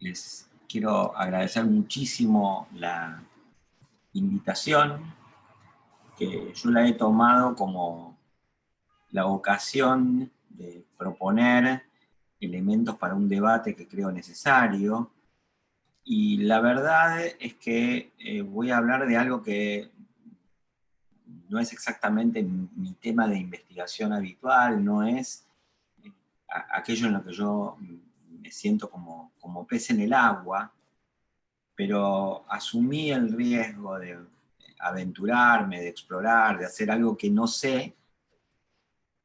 Les quiero agradecer muchísimo la invitación, que yo la he tomado como la ocasión de proponer elementos para un debate que creo necesario. Y la verdad es que voy a hablar de algo que no es exactamente mi tema de investigación habitual, no es aquello en lo que yo me siento como pez en el agua, pero asumí el riesgo de aventurarme, de explorar, de hacer algo que no sé,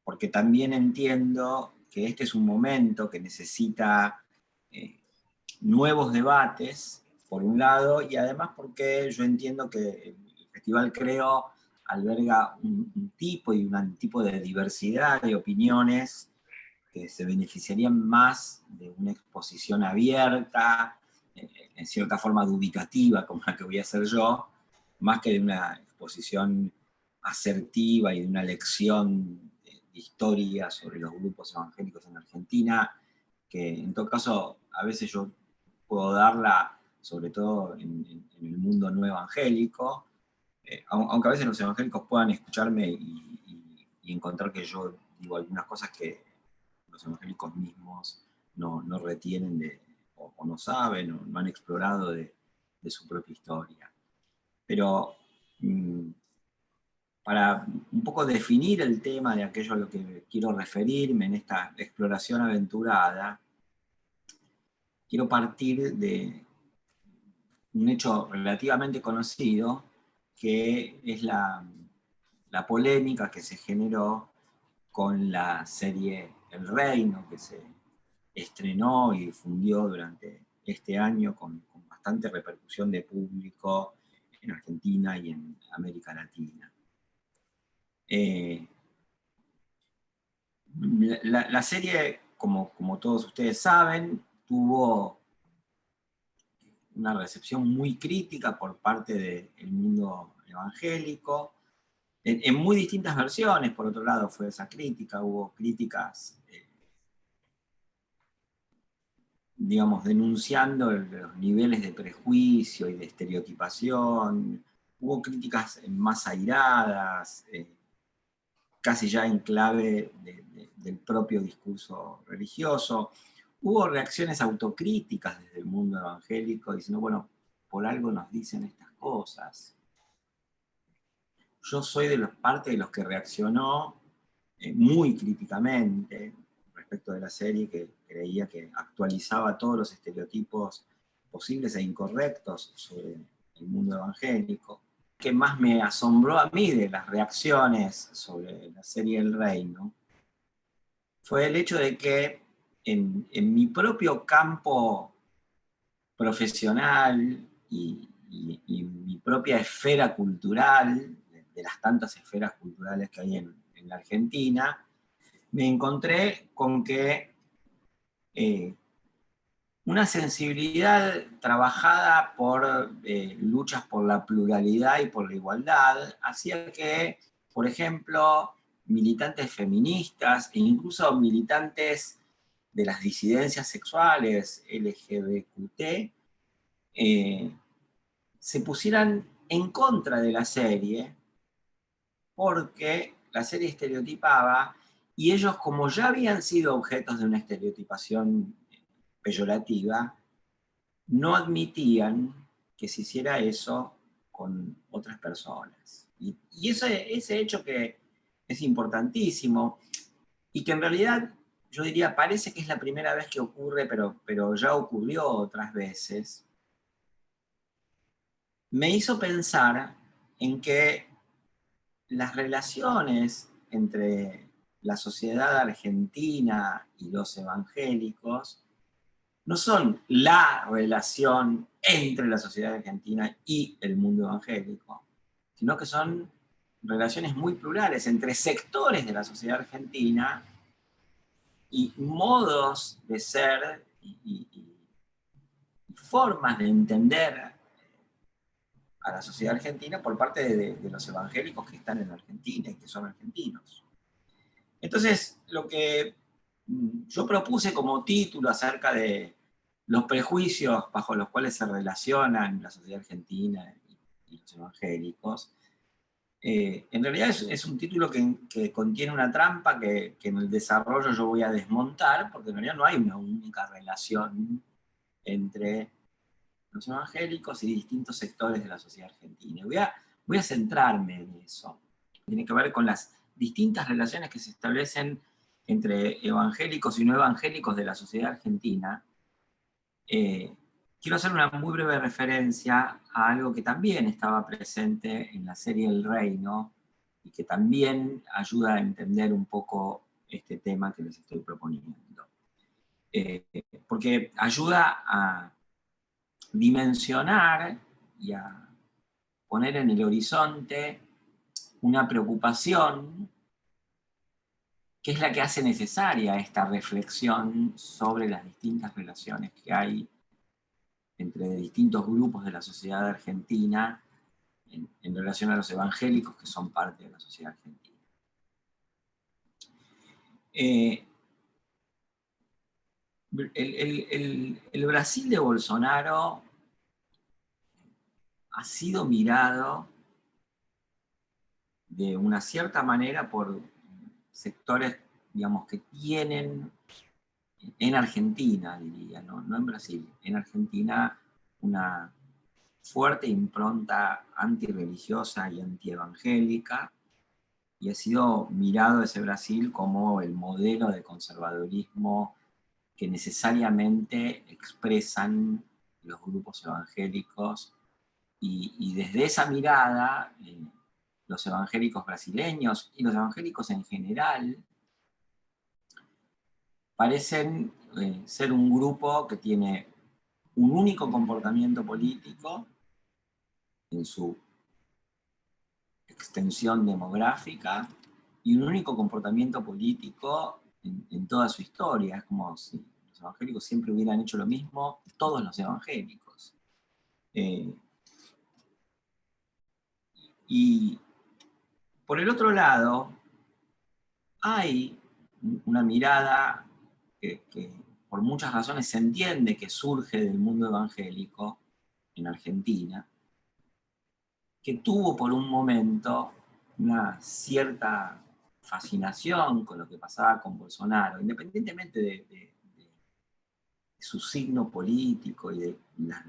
porque también entiendo que este es un momento que necesita nuevos debates, por un lado, y además porque yo entiendo que el Festival Creo alberga un tipo y un tipo de diversidad de opiniones que se beneficiarían más de una exposición abierta, en cierta forma dubitativa, como la que voy a hacer yo, más que de una exposición asertiva y de una lección de historia sobre los grupos evangélicos en Argentina, que en todo caso a veces yo puedo darla, sobre todo en el mundo no evangélico, aunque a veces los evangélicos puedan escucharme y encontrar que yo digo algunas cosas que los evangélicos mismos no retienen o no saben o no han explorado de su propia historia. Pero para un poco definir el tema de aquello a lo que quiero referirme en esta exploración aventurada, quiero partir de un hecho relativamente conocido, que es la polémica que se generó con la serie El Reino, que se estrenó y difundió durante este año con bastante repercusión de público en Argentina y en América Latina. La serie, como todos ustedes saben, tuvo una recepción muy crítica por parte del mundo evangélico, en muy distintas versiones. Por otro lado, fue esa crítica, hubo críticas digamos, denunciando los niveles de prejuicio y de estereotipación. Hubo críticas más airadas, casi ya en clave del propio discurso religioso. Hubo reacciones autocríticas desde el mundo evangélico diciendo, bueno, por algo nos dicen estas cosas. Yo soy parte de los que reaccionó muy críticamente respecto de la serie, que creía que actualizaba todos los estereotipos posibles e incorrectos sobre el mundo evangélico. Lo que más me asombró a mí de las reacciones sobre la serie El Reino fue el hecho de que en mi propio campo profesional y mi propia esfera cultural, de las tantas esferas culturales que hay en la Argentina, me encontré con que una sensibilidad trabajada por luchas por la pluralidad y por la igualdad hacía que, por ejemplo, militantes feministas e incluso militantes de las disidencias sexuales LGBTQ, se pusieran en contra de la serie porque la serie estereotipaba y ellos, como ya habían sido objetos de una estereotipación peyorativa, no admitían que se hiciera eso con otras personas. Y ese hecho que es importantísimo y que en realidad yo diría parece que es la primera vez que ocurre, pero ya ocurrió otras veces, me hizo pensar en que las relaciones entre la sociedad argentina y los evangélicos no son la relación entre la sociedad argentina y el mundo evangélico, sino que son relaciones muy plurales entre sectores de la sociedad argentina y modos de ser y formas de entender a la sociedad argentina por parte de los evangélicos que están en Argentina y que son argentinos. Entonces, lo que yo propuse como título acerca de los prejuicios bajo los cuales se relacionan la sociedad argentina y los evangélicos, en realidad es un título que contiene una trampa que en el desarrollo yo voy a desmontar, porque en realidad no hay una única relación entre los evangélicos y distintos sectores de la sociedad argentina. Voy a centrarme en eso. Tiene que ver con las distintas relaciones que se establecen entre evangélicos y no evangélicos de la sociedad argentina. Quiero hacer una muy breve referencia a algo que también estaba presente en la serie El Reino y que también ayuda a entender un poco este tema que les estoy proponiendo. Porque ayuda a dimensionar y a poner en el horizonte una preocupación que es la que hace necesaria esta reflexión sobre las distintas relaciones que hay entre distintos grupos de la sociedad argentina en relación a los evangélicos que son parte de la sociedad argentina. El Brasil de Bolsonaro ha sido mirado de una cierta manera por sectores, digamos, que tienen en Argentina, diría, no en Brasil, en Argentina una fuerte impronta antirreligiosa y antievangélica, y ha sido mirado ese Brasil como el modelo de conservadurismo que necesariamente expresan los grupos evangélicos, y desde esa mirada, los evangélicos brasileños y los evangélicos en general parecen ser un grupo que tiene un único comportamiento político en su extensión demográfica y un único comportamiento político en toda su historia. Es como si los evangélicos siempre hubieran hecho lo mismo, todos los evangélicos. Y por el otro lado, hay una mirada que por muchas razones se entiende que surge del mundo evangélico en Argentina, que tuvo por un momento una cierta fascinación con lo que pasaba con Bolsonaro, independientemente de su signo político y de las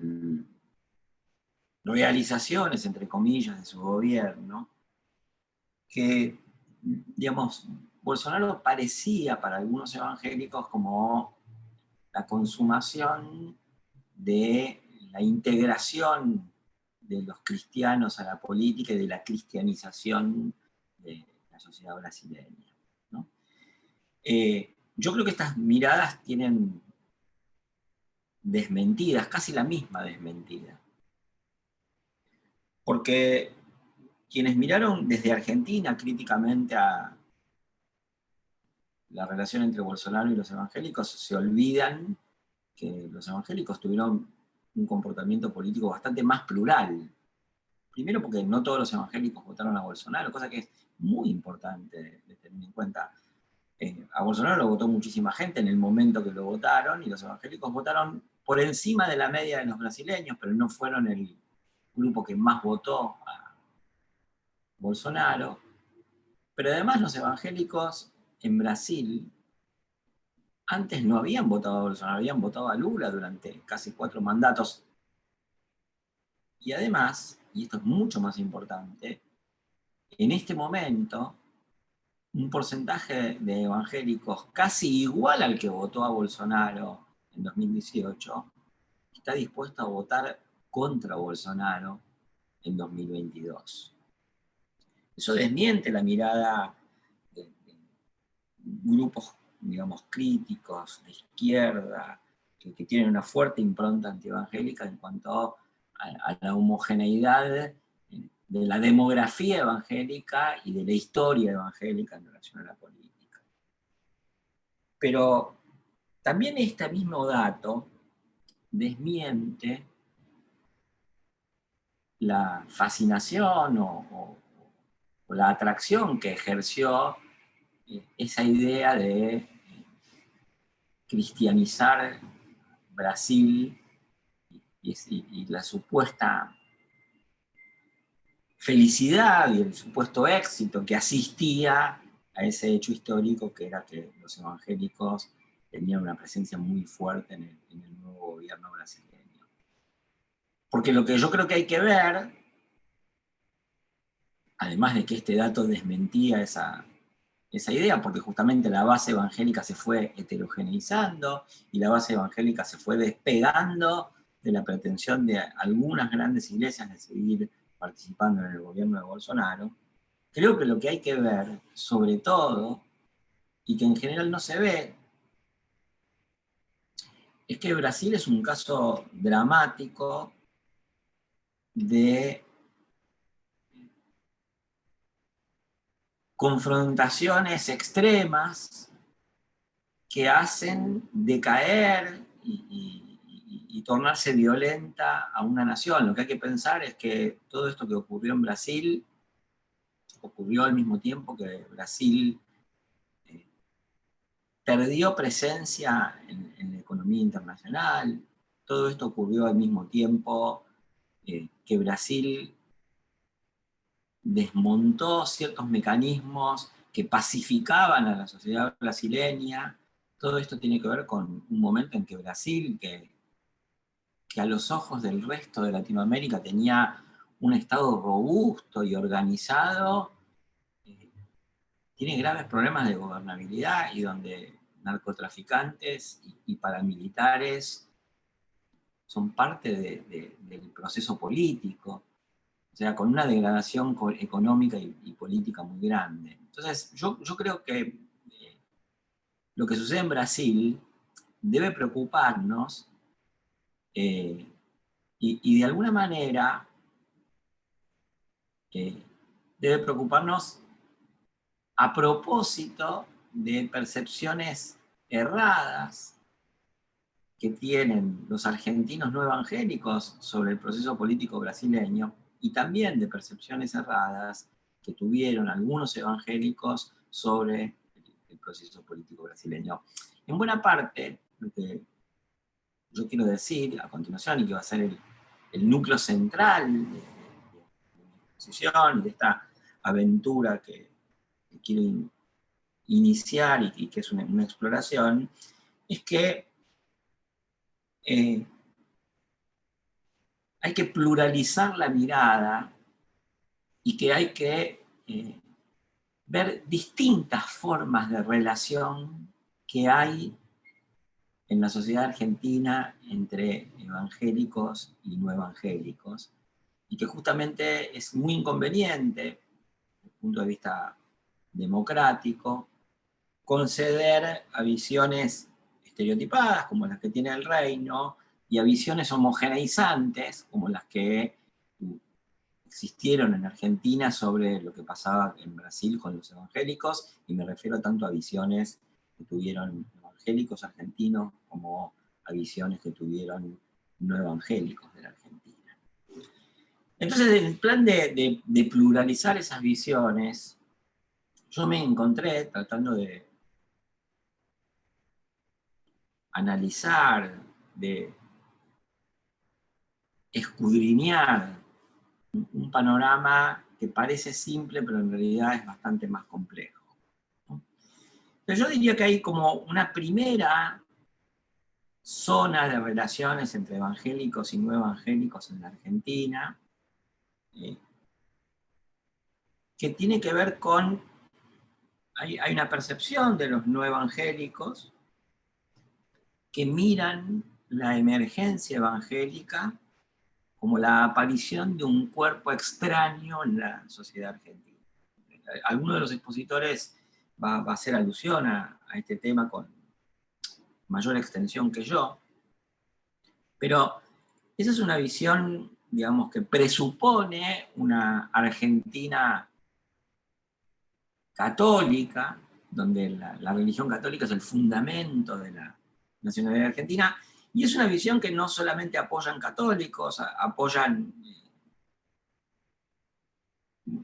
realizaciones, entre comillas, de su gobierno, que, digamos, Bolsonaro parecía para algunos evangélicos como la consumación de la integración de los cristianos a la política y de la cristianización de la sociedad brasileña, ¿no? Yo creo que estas miradas tienen desmentidas, casi la misma desmentida. Porque quienes miraron desde Argentina críticamente a la relación entre Bolsonaro y los evangélicos se olvidan que los evangélicos tuvieron un comportamiento político bastante más plural. Primero porque no todos los evangélicos votaron a Bolsonaro, cosa que es muy importante de tener en cuenta. A Bolsonaro lo votó muchísima gente en el momento que lo votaron, y los evangélicos votaron por encima de la media de los brasileños, pero no fueron el grupo que más votó a Bolsonaro. Pero además los evangélicos en Brasil antes no habían votado a Bolsonaro, habían votado a Lula durante casi 4 mandatos. Y además, y esto es mucho más importante, en este momento, un porcentaje de evangélicos casi igual al que votó a Bolsonaro en 2018, está dispuesto a votar contra Bolsonaro en 2022. Eso desmiente la mirada de grupos, digamos, críticos, de izquierda, que tienen una fuerte impronta antievangélica en cuanto a la homogeneidad de la demografía evangélica y de la historia evangélica en relación a la política. Pero también este mismo dato desmiente la fascinación o la atracción que ejerció esa idea de cristianizar Brasil y la supuesta felicidad y el supuesto éxito que asistía a ese hecho histórico, que era que los evangélicos tenían una presencia muy fuerte en el nuevo gobierno brasileño. Porque lo que yo creo que hay que ver, además de que este dato desmentía esa idea, porque justamente la base evangélica se fue heterogeneizando y la base evangélica se fue despegando de la pretensión de algunas grandes iglesias de seguir participando en el gobierno de Bolsonaro. Creo que lo que hay que ver, sobre todo, y que en general no se ve, es que Brasil es un caso dramático de confrontaciones extremas que hacen decaer y tornarse violenta a una nación. Lo que hay que pensar es que todo esto que ocurrió en Brasil ocurrió al mismo tiempo que Brasil perdió presencia en la economía internacional. Todo esto ocurrió al mismo tiempo que Brasil desmontó ciertos mecanismos que pacificaban a la sociedad brasileña. Todo esto tiene que ver con un momento en que Brasil, que a los ojos del resto de Latinoamérica tenía un Estado robusto y organizado, tiene graves problemas de gobernabilidad y donde narcotraficantes y paramilitares son parte del proceso político, o sea, con una degradación económica y política muy grande. Entonces, yo creo que lo que sucede en Brasil debe preocuparnos y de alguna manera debe preocuparnos a propósito de percepciones erradas que tienen los argentinos no evangélicos sobre el proceso político brasileño y también de percepciones erradas que tuvieron algunos evangélicos sobre el proceso político brasileño. En buena parte, lo que yo quiero decir a continuación y que va a ser el núcleo central de mi exposición y de esta aventura que quiero iniciar y que es una exploración, es que hay que pluralizar la mirada y que hay que ver distintas formas de relación que hay en la sociedad argentina entre evangélicos y no evangélicos, y que justamente es muy inconveniente, desde el punto de vista democrático, conceder a visiones estereotipadas, como las que tiene el reino, y a visiones homogeneizantes, como las que existieron en Argentina sobre lo que pasaba en Brasil con los evangélicos, y me refiero tanto a visiones que tuvieron evangélicos argentinos como a visiones que tuvieron no evangélicos de la Argentina. Entonces, en el plan de pluralizar esas visiones, yo me encontré tratando de analizar, de escudriñar un panorama que parece simple, pero en realidad es bastante más complejo. Pero yo diría que hay como una primera zona de relaciones entre evangélicos y no evangélicos en la Argentina, que tiene que ver con, hay una percepción de los no evangélicos que miran la emergencia evangélica como la aparición de un cuerpo extraño en la sociedad argentina. Alguno de los expositores va a hacer alusión a este tema con mayor extensión que yo, pero esa es una visión, digamos, que presupone una Argentina católica, donde la religión católica es el fundamento de la nacionalidad argentina, y es una visión que no solamente apoyan católicos, apoyan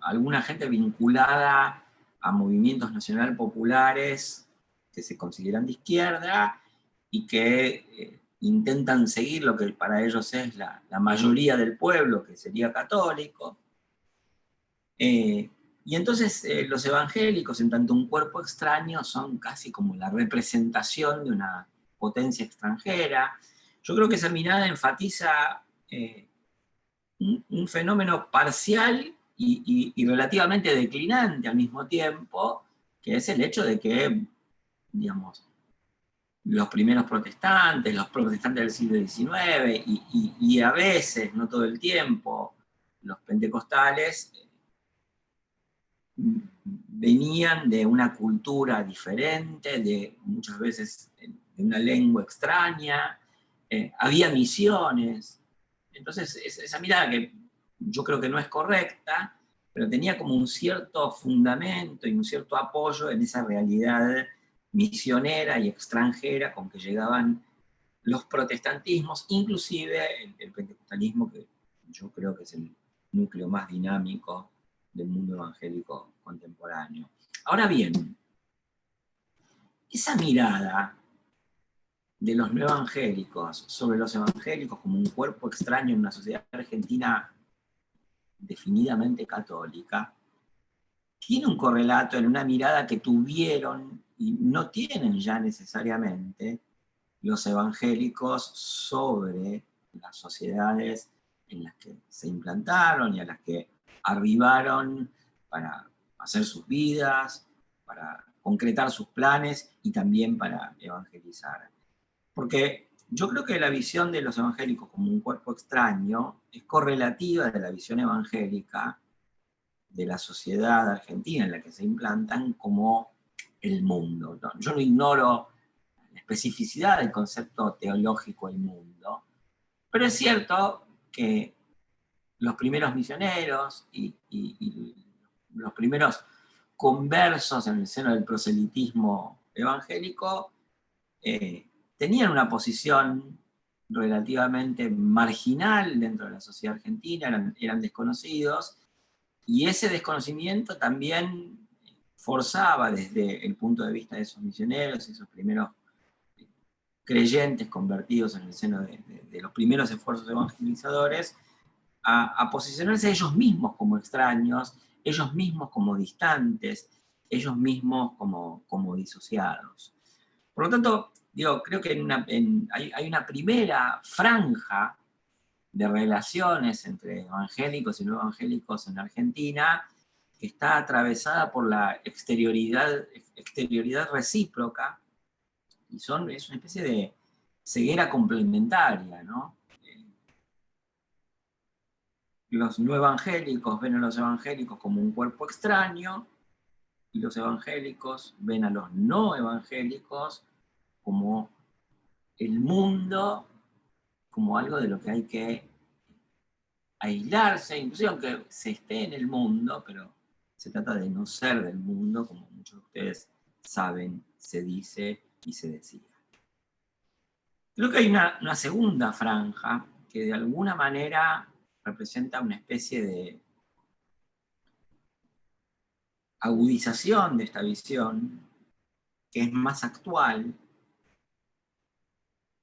alguna gente vinculada a movimientos nacional populares que se consideran de izquierda y que intentan seguir lo que para ellos es la mayoría del pueblo, que sería católico. Y entonces los evangélicos, en tanto un cuerpo extraño, son casi como la representación de una potencia extranjera. Yo creo que esa mirada enfatiza un fenómeno parcial y relativamente declinante al mismo tiempo, que es el hecho de que, digamos, los primeros protestantes, los protestantes del siglo XIX, y a veces, no todo el tiempo, los pentecostales, venían de una cultura diferente, de muchas veces de una lengua extraña, había misiones. Entonces, esa mirada que yo creo que no es correcta, pero tenía como un cierto fundamento y un cierto apoyo en esa realidad misionera y extranjera con que llegaban los protestantismos, inclusive el pentecostalismo, que yo creo que es el núcleo más dinámico del mundo evangélico contemporáneo. Ahora bien, esa mirada de los no evangélicos sobre los evangélicos como un cuerpo extraño en una sociedad argentina definidamente católica, tiene un correlato en una mirada que tuvieron y no tienen ya necesariamente los evangélicos sobre las sociedades en las que se implantaron y a las que arribaron para hacer sus vidas, para concretar sus planes y también para evangelizar. Porque yo creo que la visión de los evangélicos como un cuerpo extraño es correlativa de la visión evangélica de la sociedad argentina en la que se implantan como el mundo. Yo no ignoro la especificidad del concepto teológico del mundo, pero es cierto que los primeros misioneros y los primeros conversos en el seno del proselitismo evangélico tenían una posición relativamente marginal dentro de la sociedad argentina, eran desconocidos, y ese desconocimiento también forzaba desde el punto de vista de esos misioneros, esos primeros creyentes convertidos en el seno de los primeros esfuerzos evangelizadores, a posicionarse ellos mismos como extraños, ellos mismos como distantes, ellos mismos como disociados. Por lo tanto, digo, creo que hay una primera franja de relaciones entre evangélicos y no evangélicos en Argentina que está atravesada por la exterioridad recíproca, y es una especie de ceguera complementaria, ¿no? Los no evangélicos ven a los evangélicos como un cuerpo extraño, y los evangélicos ven a los no evangélicos como el mundo, como algo de lo que hay que aislarse, inclusive aunque se esté en el mundo, pero se trata de no ser del mundo, como muchos de ustedes saben, se dice y se decía. Creo que hay una segunda franja que de alguna manera representa una especie de agudización de esta visión, que es más actual,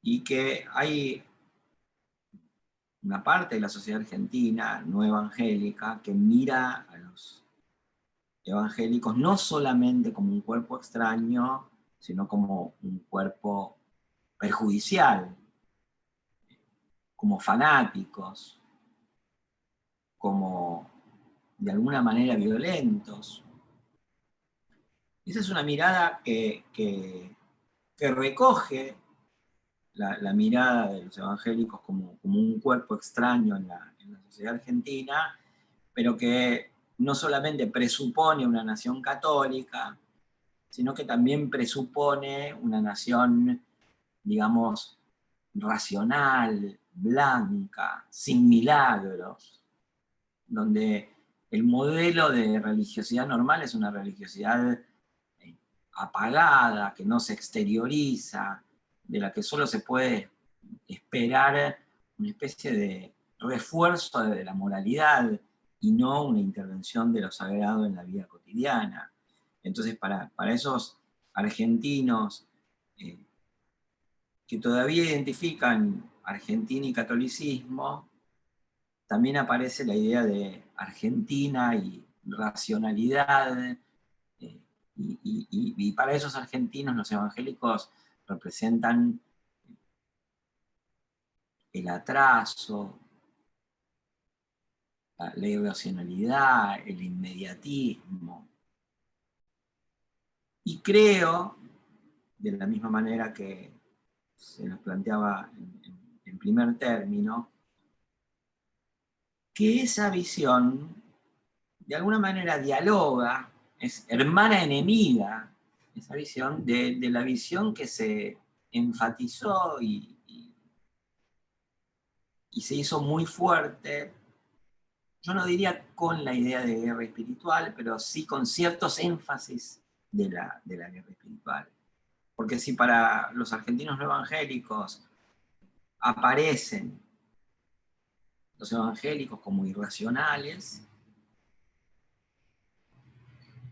y que hay una parte de la sociedad argentina no evangélica que mira a los evangélicos no solamente como un cuerpo extraño, sino como un cuerpo perjudicial, como fanáticos, como de alguna manera violentos. Esa es una mirada que recoge la mirada de los evangélicos como un cuerpo extraño en la sociedad argentina, pero que no solamente presupone una nación católica, sino que también presupone una nación, digamos, racional, blanca, sin milagros, donde el modelo de religiosidad normal es una religiosidad apagada, que no se exterioriza, de la que solo se puede esperar una especie de refuerzo de la moralidad y no una intervención de lo sagrado en la vida cotidiana. Entonces, para esos argentinos que todavía identifican Argentina y catolicismo, también aparece la idea de Argentina y racionalidad, y para esos argentinos los evangélicos representan el atraso, la irracionalidad, el inmediatismo. Y creo, de la misma manera que se nos planteaba en primer término, que esa visión de alguna manera dialoga, es hermana enemiga, esa visión de la visión que se enfatizó y se hizo muy fuerte, yo no diría con la idea de guerra espiritual, pero sí con ciertos énfasis de la guerra espiritual. Porque si para los argentinos no evangélicos aparecen los evangélicos como irracionales,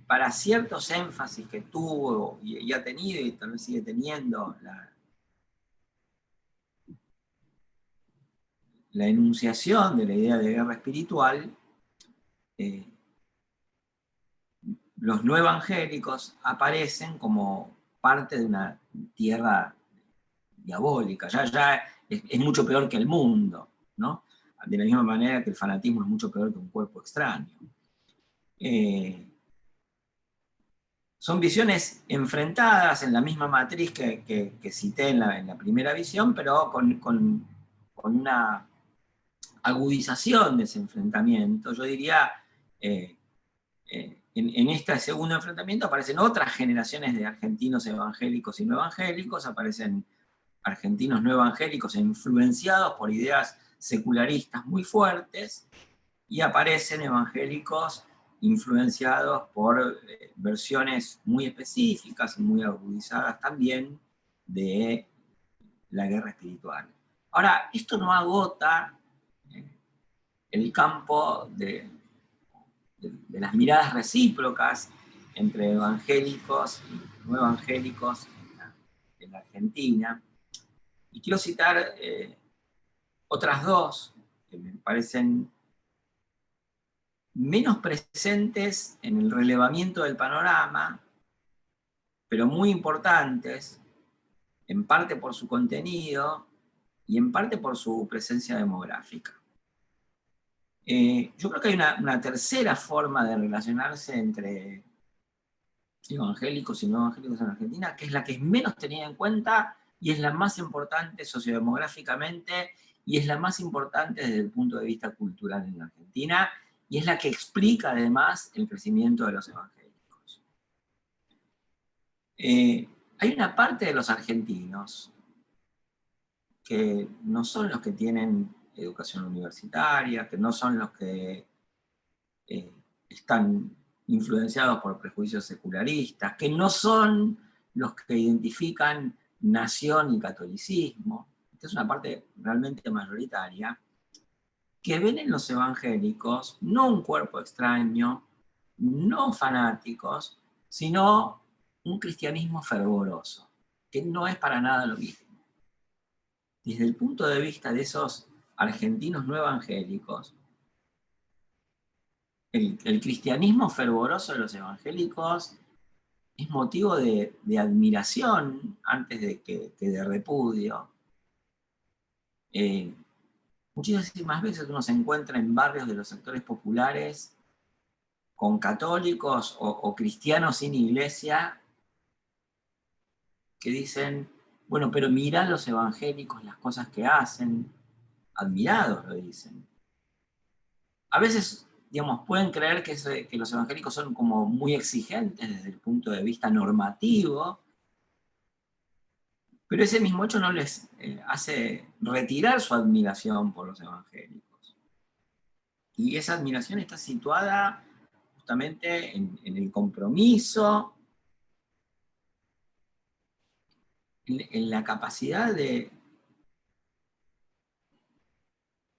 para ciertos énfasis que tuvo y ha tenido y tal vez sigue teniendo la enunciación de la idea de guerra espiritual, los no evangélicos aparecen como parte de una tierra diabólica, ya es mucho peor que el mundo, ¿no? De la misma manera que el fanatismo es mucho peor que un cuerpo extraño. Son visiones enfrentadas en la misma matriz que cité en la primera visión, pero con una agudización de ese enfrentamiento. Yo diría, en este segundo enfrentamiento aparecen otras generaciones de argentinos evangélicos y no evangélicos, aparecen argentinos no evangélicos influenciados por ideas secularistas muy fuertes, y aparecen evangélicos influenciados por versiones muy específicas y muy agudizadas también de la guerra espiritual. Ahora, esto no agota el campo de las miradas recíprocas entre evangélicos y no evangélicos en la Argentina. Y quiero citar otras dos que me parecen menos presentes en el relevamiento del panorama, pero muy importantes, en parte por su contenido y en parte por su presencia demográfica. Yo creo que hay una tercera forma de relacionarse entre evangélicos y no evangélicos en Argentina, que es la que es menos tenida en cuenta y es la más importante sociodemográficamente y es la más importante desde el punto de vista cultural en la Argentina, y es la que explica además el crecimiento de los evangélicos. Hay una parte de los argentinos que no son los que tienen educación universitaria, que no son los que están influenciados por prejuicios secularistas, que no son los que identifican nación y catolicismo. Esta es una parte realmente mayoritaria, que ven en los evangélicos no un cuerpo extraño, no fanáticos, sino un cristianismo fervoroso, que no es para nada lo mismo. Desde el punto de vista de esos argentinos no evangélicos, el cristianismo fervoroso de los evangélicos es motivo de admiración antes que de repudio. Muchísimas veces uno se encuentra en barrios de los sectores populares con católicos o cristianos sin iglesia que dicen, bueno, pero mirá los evangélicos, las cosas que hacen, admirados lo dicen. A veces, digamos, pueden creer que los evangélicos son como muy exigentes desde el punto de vista normativo, pero ese mismo hecho no les hace retirar su admiración por los evangélicos. Y esa admiración está situada justamente en el compromiso, en la capacidad de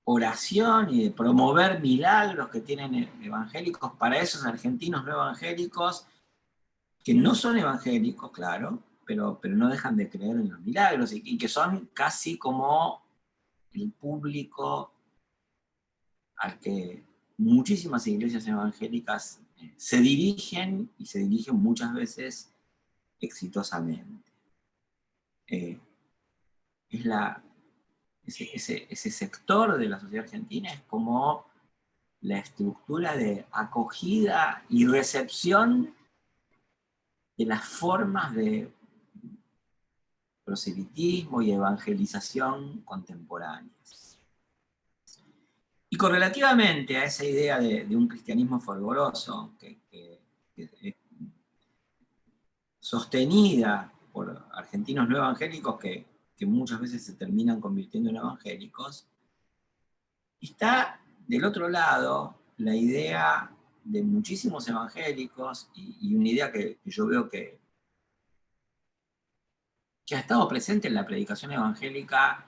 oración y de promover milagros que tienen evangélicos para esos argentinos no evangélicos, que no son evangélicos, claro, pero no dejan de creer en los milagros, y que son casi como el público al que muchísimas iglesias evangélicas se dirigen, y se dirigen muchas veces exitosamente. Es ese sector de la sociedad argentina es como la estructura de acogida y recepción de las formas de proselitismo y evangelización contemporáneas. Y correlativamente a esa idea de un cristianismo fervoroso, que es sostenida por argentinos no evangélicos que muchas veces se terminan convirtiendo en evangélicos, está del otro lado la idea de muchísimos evangélicos, y una idea que yo veo que ha estado presente en la predicación evangélica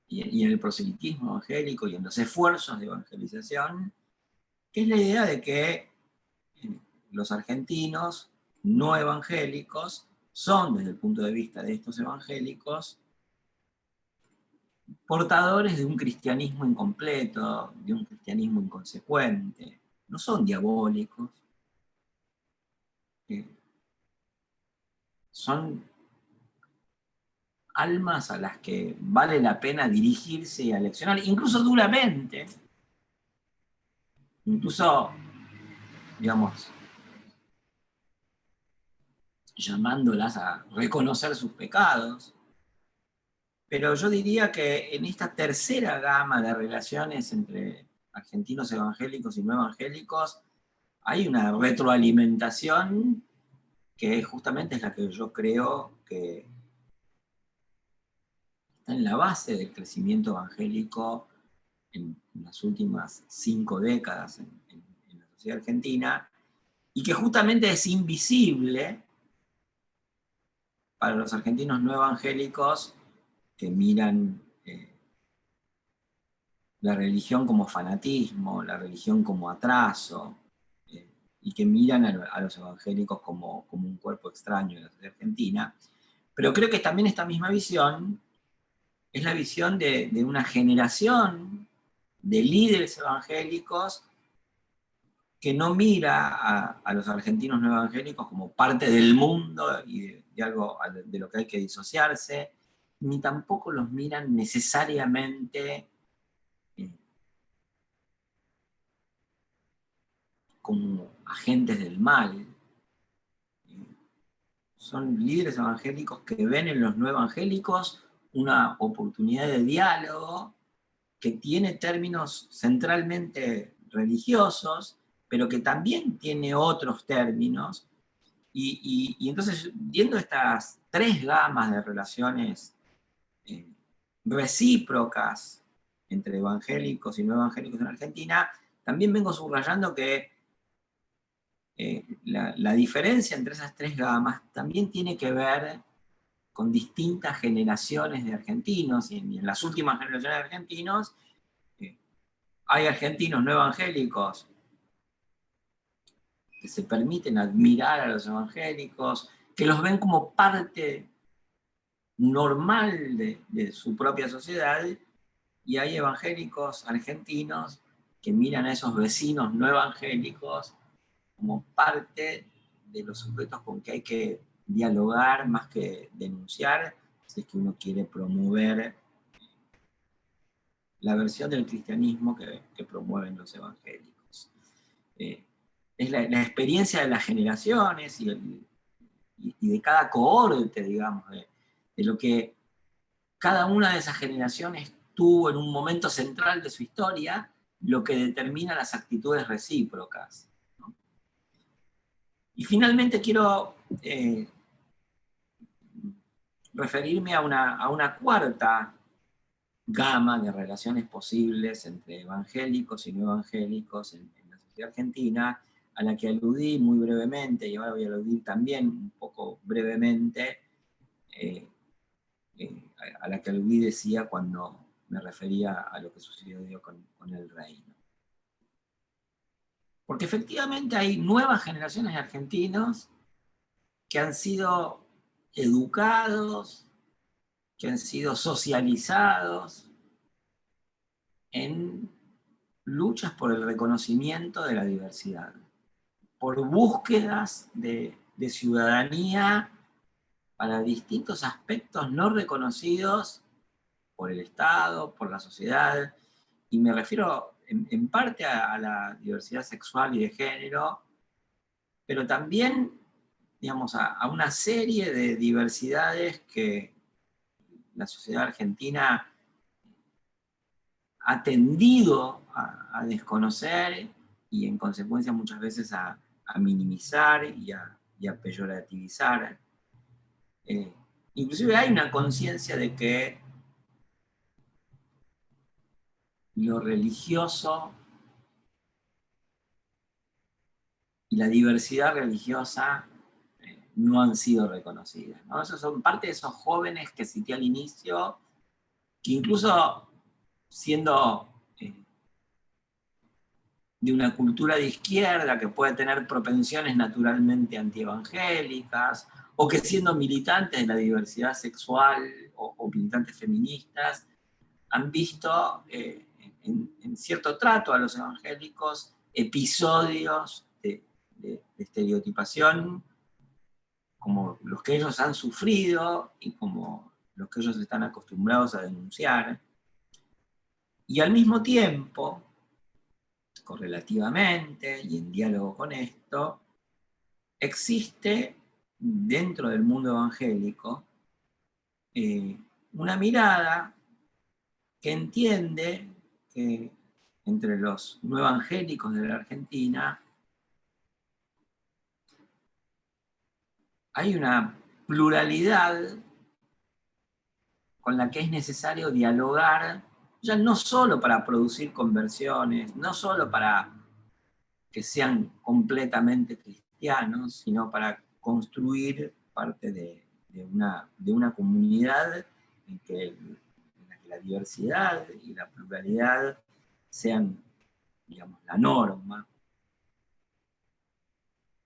y en el proselitismo evangélico y en los esfuerzos de evangelización, que es la idea de que los argentinos no evangélicos son, desde el punto de vista de estos evangélicos, portadores de un cristianismo incompleto, de un cristianismo inconsecuente. No son diabólicos, son almas a las que vale la pena dirigirse y aleccionar, incluso duramente, incluso, digamos, llamándolas a reconocer sus pecados. Pero yo diría que en esta tercera gama de relaciones entre argentinos evangélicos y no evangélicos hay una retroalimentación que justamente es la que yo creo que está en la base del crecimiento evangélico en las últimas 5 décadas en la sociedad argentina, y que justamente es invisible para los argentinos no evangélicos que miran la religión como fanatismo, la religión como atraso, y que miran a los evangélicos como un cuerpo extraño en la sociedad argentina. Pero creo que también esta misma visión es la visión de una generación de líderes evangélicos que no mira a los argentinos no evangélicos como parte del mundo y de algo de lo que hay que disociarse, ni tampoco los miran necesariamente como agentes del mal. Son líderes evangélicos que ven en los no evangélicos una oportunidad de diálogo que tiene términos centralmente religiosos, pero que también tiene otros términos. Y entonces, viendo estas 3 gamas de relaciones recíprocas entre evangélicos y no evangélicos en Argentina, también vengo subrayando que la diferencia entre esas 3 gamas también tiene que ver con distintas generaciones de argentinos, y en las últimas generaciones de argentinos hay argentinos no evangélicos que se permiten admirar a los evangélicos, que los ven como parte normal de su propia sociedad, y hay evangélicos argentinos que miran a esos vecinos no evangélicos como parte de los sujetos con que hay que dialogar más que denunciar, si es que uno quiere promover la versión del cristianismo que promueven los evangélicos. Es la experiencia de las generaciones y de cada cohorte, digamos, de lo que cada una de esas generaciones tuvo en un momento central de su historia, lo que determina las actitudes recíprocas, ¿no? Y finalmente quiero referirme a una cuarta gama de relaciones posibles entre evangélicos y no evangélicos en la sociedad argentina, a la que aludí muy brevemente, y ahora voy a aludir también un poco brevemente, a la que aludí, decía, cuando me refería a lo que sucedió con el reino. Porque efectivamente hay nuevas generaciones de argentinos que han sido educados, que han sido socializados en luchas por el reconocimiento de la diversidad, por búsquedas de ciudadanía para distintos aspectos no reconocidos por el Estado, por la sociedad, y me refiero en parte a la diversidad sexual y de género, pero también, digamos, a una serie de diversidades que la sociedad argentina ha tendido a desconocer y en consecuencia muchas veces a minimizar y a peyorativizar. Inclusive hay una conciencia de que lo religioso y la diversidad religiosa no han sido reconocidas, ¿no? Esos son parte de esos jóvenes que cité al inicio, que incluso siendo de una cultura de izquierda que puede tener propensiones naturalmente antievangélicas, o que siendo militantes de la diversidad sexual o militantes feministas, han visto en cierto trato a los evangélicos episodios de estereotipación como los que ellos han sufrido y como los que ellos están acostumbrados a denunciar. Y al mismo tiempo, correlativamente y en diálogo con esto, existe dentro del mundo evangélico una mirada que entiende que entre los no evangélicos de la Argentina hay una pluralidad con la que es necesario dialogar, ya no solo para producir conversiones, no solo para que sean completamente cristianos, sino para construir parte de una comunidad en la que la diversidad y la pluralidad sean, digamos, la norma.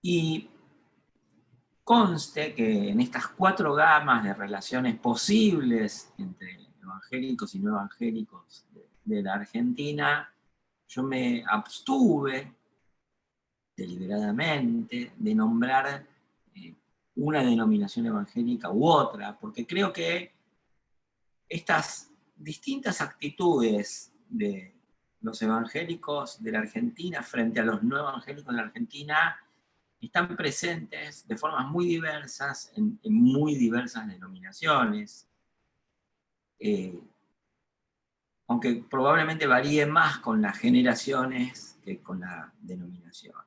Y conste que en estas 4 gamas de relaciones posibles entre evangélicos y no evangélicos de la Argentina, yo me abstuve deliberadamente de nombrar una denominación evangélica u otra, porque creo que estas distintas actitudes de los evangélicos de la Argentina frente a los no evangélicos de la Argentina están presentes de formas muy diversas en muy diversas denominaciones, aunque probablemente varíe más con las generaciones que con las denominaciones.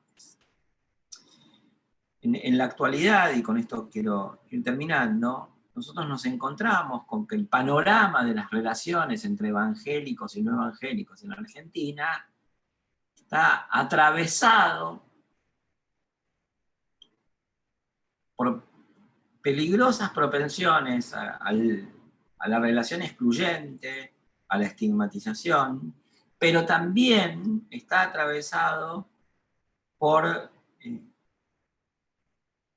En la actualidad, y con esto quiero ir terminando, nosotros nos encontramos con que el panorama de las relaciones entre evangélicos y no evangélicos en la Argentina está atravesado por peligrosas propensiones a la relación excluyente, a la estigmatización, pero también está atravesado por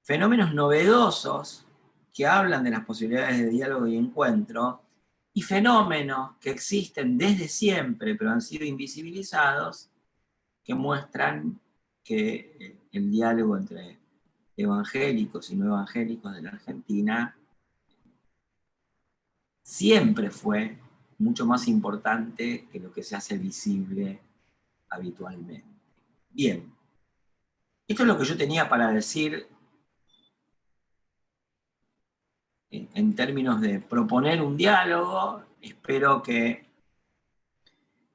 fenómenos novedosos que hablan de las posibilidades de diálogo y encuentro, y fenómenos que existen desde siempre, pero han sido invisibilizados, que muestran que el diálogo entre evangélicos y no evangélicos de la Argentina siempre fue mucho más importante que lo que se hace visible habitualmente. Bien, esto es lo que yo tenía para decir en términos de proponer un diálogo. Espero que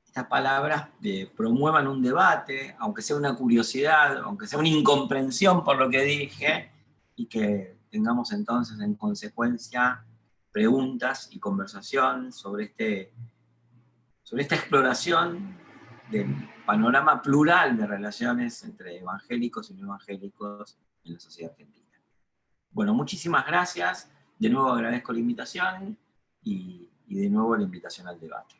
estas palabras promuevan un debate, aunque sea una curiosidad, aunque sea una incomprensión por lo que dije, y que tengamos entonces en consecuencia preguntas y conversación sobre esta exploración del panorama plural de relaciones entre evangélicos y no evangélicos en la sociedad argentina. Bueno, muchísimas gracias. De nuevo agradezco la invitación y de nuevo la invitación al debate.